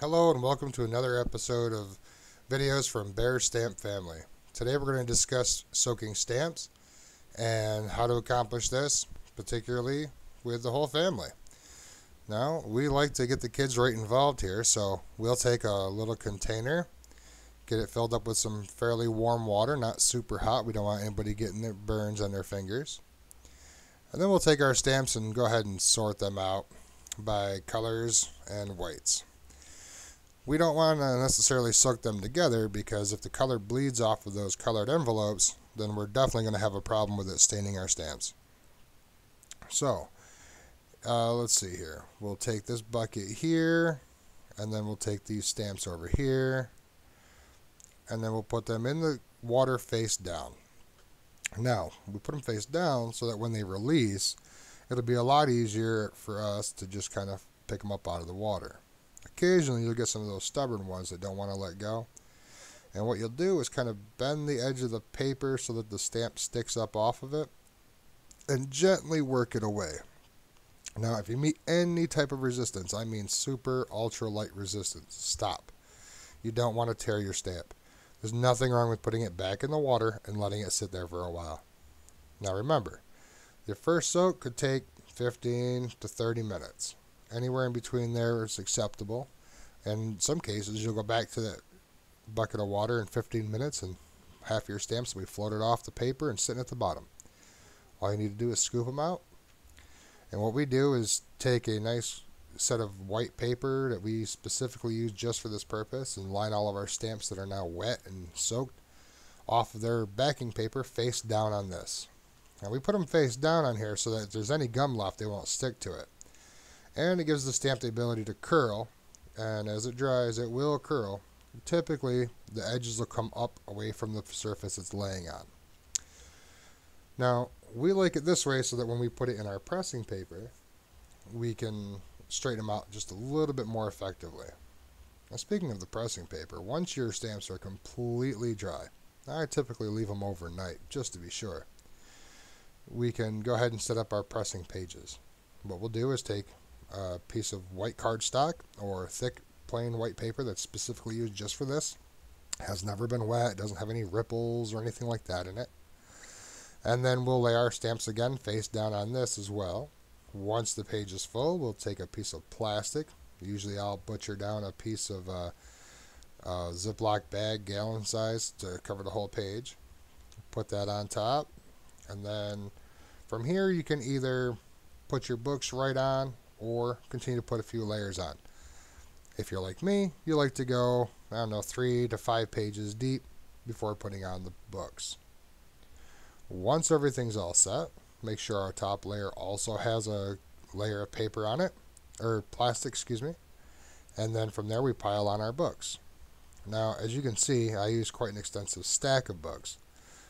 Hello and welcome to another episode of videos from Bear Stamp Family. Today we're going to discuss soaking stamps and how to accomplish this, particularly with the whole family. Now, we like to get the kids right involved here, so we'll take a little container, get it filled up with some fairly warm water, not super hot. We don't want anybody getting their burns on their fingers. And then we'll take our stamps and go ahead and sort them out by colors and whites. We don't want to necessarily soak them together because if the color bleeds off of those colored envelopes, then we're definitely going to have a problem with it staining our stamps. So, let's see here. We'll take this bucket here, and then we'll take these stamps over here, and then we'll put them in the water face down. Now, we put them face down so that when they release, it'll be a lot easier for us to just kind of pick them up out of the water. Occasionally you'll get some of those stubborn ones that don't want to let go. And what you'll do is kind of bend the edge of the paper so that the stamp sticks up off of it and gently work it away. Now if you meet any type of resistance, I mean super ultra light resistance, stop. You don't want to tear your stamp. There's nothing wrong with putting it back in the water and letting it sit there for a while. Now remember, your first soak could take 15 to 30 minutes. Anywhere in between there is acceptable. And in some cases, you'll go back to that bucket of water in 15 minutes and half your stamps will be floated off the paper and sitting at the bottom. All you need to do is scoop them out. And what we do is take a nice set of white paper that we specifically use just for this purpose and line all of our stamps that are now wet and soaked off of their backing paper face down on this. Now we put them face down on here so that if there's any gum left, they won't stick to it. And it gives the stamp the ability to curl, and as it dries, it will curl. Typically, the edges will come up away from the surface it's laying on. Now, we like it this way so that when we put it in our pressing paper, we can straighten them out just a little bit more effectively. Now, speaking of the pressing paper, once your stamps are completely dry, I typically leave them overnight just to be sure. We can go ahead and set up our pressing pages. What we'll do is take a piece of white cardstock or thick plain white paper that's specifically used just for this. Has never been wet, doesn't have any ripples or anything like that in it. And then we'll lay our stamps again face down on this as well. Once the page is full, we'll take a piece of plastic. Usually I'll butcher down a piece of Ziploc bag, gallon size, to cover the whole page. Put that on top. And then from here you can either put your books right on or continue to put a few layers on. If you're like me, you like to go, 3 to 5 pages deep before putting on the books. Once everything's all set, make sure our top layer also has a layer of paper on it, or plastic, excuse me, and then from there we pile on our books. Now, as you can see, I use quite an extensive stack of books.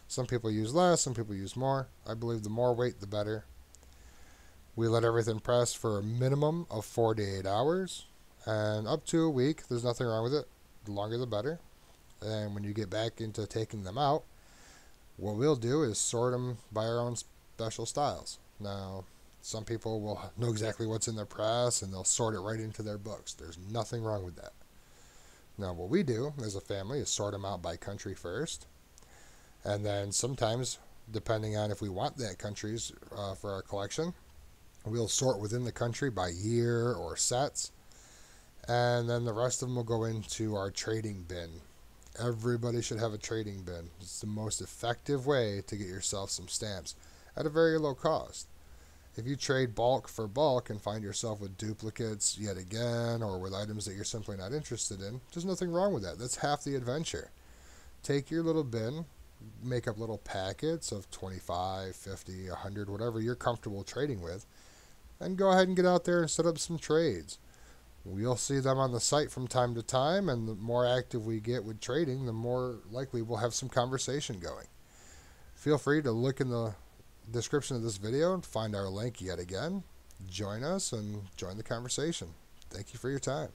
Some people use less, some people use more. I believe the more weight, the better. We let everything press for a minimum of 4 to 8 hours and up to a week. There's nothing wrong with it. The longer the better. And when you get back into taking them out, what we'll do is sort them by our own special styles. Now, some people will know exactly what's in their press and they'll sort it right into their books. There's nothing wrong with that. Now, what we do as a family is sort them out by country first. And then sometimes, depending on if we want that countries for our collection, we'll sort within the country by year or sets, and then the rest of them will go into our trading bin. Everybody should have a trading bin. It's the most effective way to get yourself some stamps at a very low cost. If you trade bulk for bulk and find yourself with duplicates yet again, or with items that you're simply not interested in, there's nothing wrong with that. That's half the adventure. Take your little bin, make up little packets of 25, 50, 100, whatever you're comfortable trading with, and go ahead and get out there and set up some trades. We'll see them on the site from time to time, and the more active we get with trading, the more likely we'll have some conversation going. Feel free to look in the description of this video and find our link yet again. Join us and join the conversation. Thank you for your time.